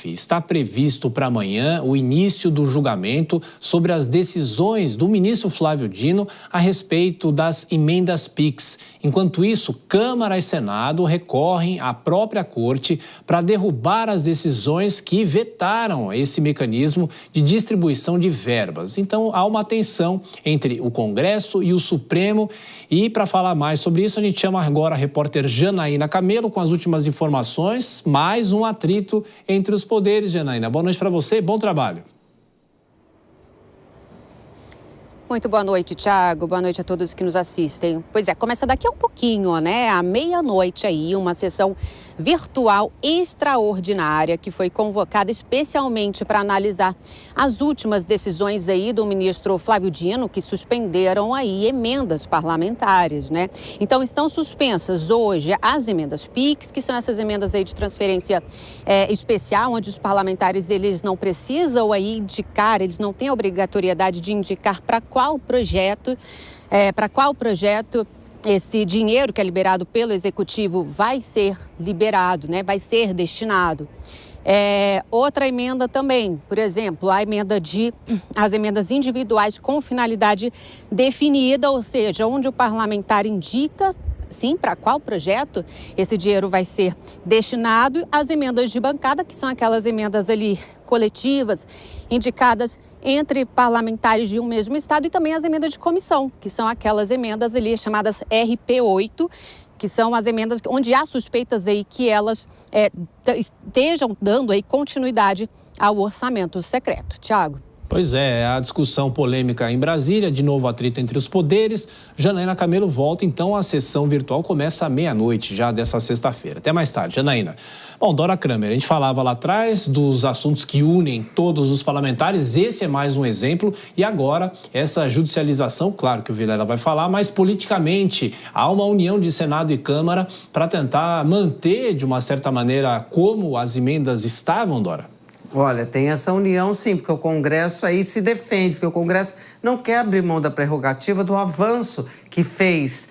STF. Está previsto para amanhã o início do julgamento sobre as decisões do ministro Flávio Dino a respeito das emendas PIX. Enquanto isso, Câmara e Senado recorrem à própria Corte para derrubar as decisões que vetaram esse mecanismo de distribuição de verbas. Então, há uma tensão entre o Congresso e o Supremo. E para falar mais sobre isso, a gente chama agora a repórter Janaína Camelo com as últimas informações. Mais um atrito entre os poderes, Janaína. Boa noite para você, bom trabalho. Muito boa noite, Thiago. Boa noite a todos que nos assistem. Pois é, começa daqui a um pouquinho, né? À meia-noite aí, uma sessão virtual extraordinária que foi convocada especialmente para analisar as últimas decisões aí do ministro Flávio Dino, que suspenderam aí emendas parlamentares, né? Então estão suspensas hoje as emendas PIX, que são essas emendas aí de transferência especial, onde os parlamentares eles não precisam aí indicar, eles não têm a obrigatoriedade de indicar para qual projeto esse dinheiro que é liberado pelo Executivo vai ser liberado, né? Vai ser destinado. Outra emenda também, por exemplo, as emendas individuais com finalidade definida, ou seja, onde o parlamentar indica, sim, para qual projeto esse dinheiro vai ser destinado. As emendas de bancada, que são aquelas emendas ali coletivas, indicadas entre parlamentares de um mesmo estado, e também as emendas de comissão, que são aquelas emendas ali chamadas RP8, que são as emendas onde há suspeitas aí que elas estejam dando aí continuidade ao orçamento secreto. Tiago. Pois é, a discussão polêmica em Brasília, de novo atrito entre os poderes. Janaína Camelo volta, então a sessão virtual começa à meia-noite, já dessa sexta-feira. Até mais tarde, Janaína. Bom, Dora Kramer, a gente falava lá atrás dos assuntos que unem todos os parlamentares, esse é mais um exemplo. E agora, essa judicialização, claro que o Vilela vai falar, mas politicamente há uma união de Senado e Câmara para tentar manter, de uma certa maneira, como as emendas estavam, Dora? Olha, tem essa união sim, porque o Congresso aí se defende, porque o Congresso não quer abrir mão da prerrogativa do avanço que fez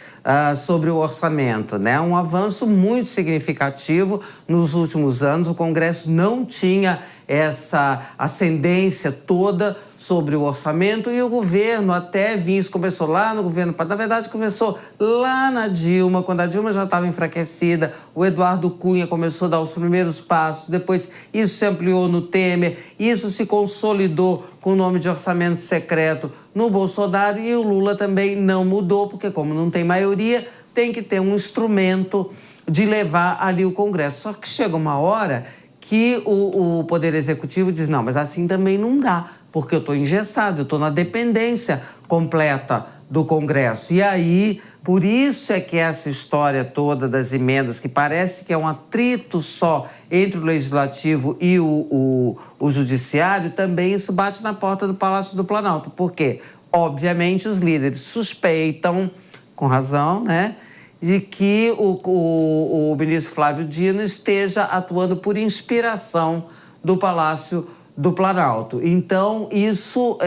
sobre o orçamento, né? Um avanço muito significativo nos últimos anos. O Congresso não tinha essa ascendência toda sobre o orçamento e o governo até vinha, isso começou lá no governo, na verdade começou lá na Dilma, quando a Dilma já estava enfraquecida, o Eduardo Cunha começou a dar os primeiros passos, depois isso se ampliou no Temer, isso se consolidou com o nome de orçamento secreto no Bolsonaro e o Lula também não mudou, porque como não tem maioria, tem que ter um instrumento de levar ali o Congresso. Só que chega uma hora que o Poder Executivo diz, não, mas assim também não dá, porque eu estou engessado, eu estou na dependência completa do Congresso. E aí, por isso é que essa história toda das emendas, que parece que é um atrito só entre o Legislativo e o Judiciário, também isso bate na porta do Palácio do Planalto. Por quê? Obviamente, os líderes suspeitam, com razão, né, de que o ministro Flávio Dino esteja atuando por inspiração do Palácio do Planalto. Então, isso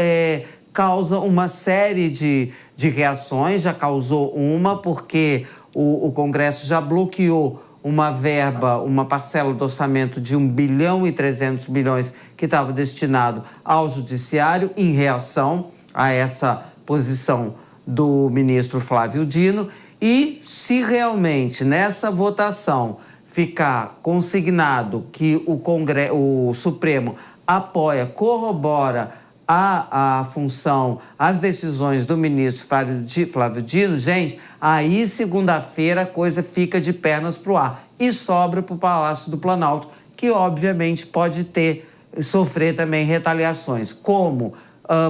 causa uma série de reações, já causou uma, porque o Congresso já bloqueou uma verba, uma parcela do orçamento de 1,3 bilhão que estava destinado ao Judiciário em reação a essa posição do ministro Flávio Dino. E se realmente nessa votação ficar consignado que o Supremo apoia, corrobora a função, as decisões do ministro Flávio Dino, gente, aí segunda-feira a coisa fica de pernas para o ar e sobra para o Palácio do Planalto, que obviamente pode sofrer também retaliações, como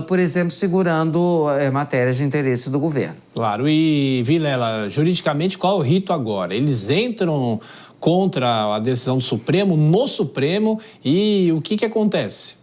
por exemplo, segurando matérias de interesse do governo. Claro, e Vilela, juridicamente qual é o rito agora? Eles entram contra a decisão do Supremo, no Supremo, e o que acontece?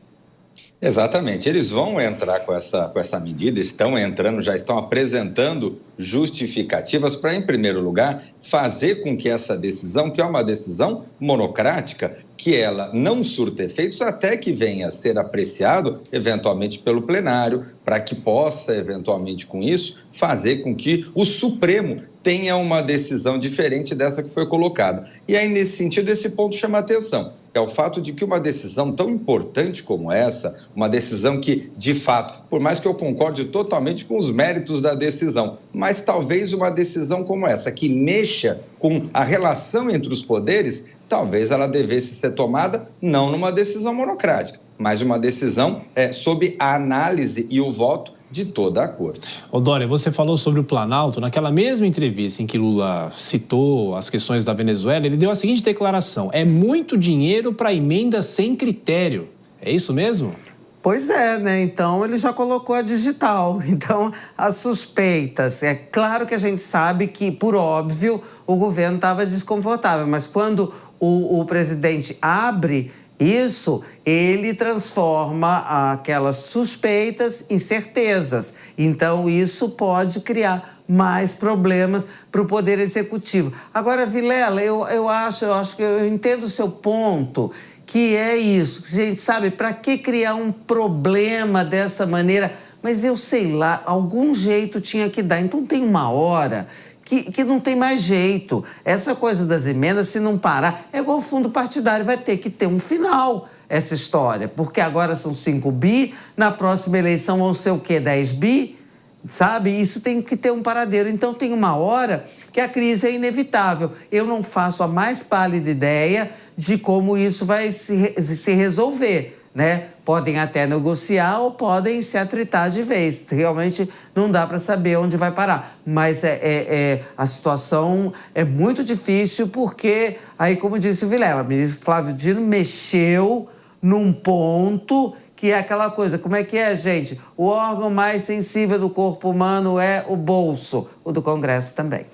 Exatamente, eles vão entrar com essa medida, estão entrando, já estão apresentando justificativas para, em primeiro lugar, fazer com que essa decisão, que é uma decisão monocrática, que ela não surta efeitos até que venha a ser apreciado, eventualmente, pelo plenário, para que possa, eventualmente, com isso, fazer com que o Supremo tenha uma decisão diferente dessa que foi colocada. E aí, nesse sentido, esse ponto chama a atenção. é o fato de que uma decisão tão importante como essa, uma decisão que, de fato, por mais que eu concorde totalmente com os méritos da decisão, mas talvez uma decisão como essa, que mexa com a relação entre os poderes, talvez ela devesse ser tomada não numa decisão monocrática, mas uma decisão sob a análise e o voto de toda a corte. Ô Dória, você falou sobre o Planalto. Naquela mesma entrevista em que Lula citou as questões da Venezuela, ele deu a seguinte declaração: é muito dinheiro para emenda sem critério. É isso mesmo? Pois é, né? Então ele já colocou a digital. Então, as suspeitas. É claro que a gente sabe que, por óbvio, o governo estava desconfortável, mas quando o presidente abre isso, ele transforma aquelas suspeitas em certezas. Então, isso pode criar mais problemas para o Poder Executivo. Agora, Vilela, eu acho que eu entendo o seu ponto, que é isso. Gente, sabe, para que criar um problema dessa maneira? Mas eu sei lá, algum jeito tinha que dar. Então, tem uma hora que não tem mais jeito. Essa coisa das emendas, se não parar, é igual o fundo partidário, vai ter que ter um final essa história, porque agora são 5 bi, na próxima eleição vão ser o quê? 10 bi? Sabe? Isso tem que ter um paradeiro. Então, tem uma hora que a crise é inevitável. Eu não faço a mais pálida ideia de como isso vai se resolver, né? Podem até negociar ou podem se atritar de vez. Realmente não dá para saber onde vai parar. Mas a situação é muito difícil porque, aí, como disse o Vilela, o ministro Flávio Dino mexeu num ponto que é aquela coisa. Como é que é, gente? O órgão mais sensível do corpo humano é o bolso. O do Congresso também.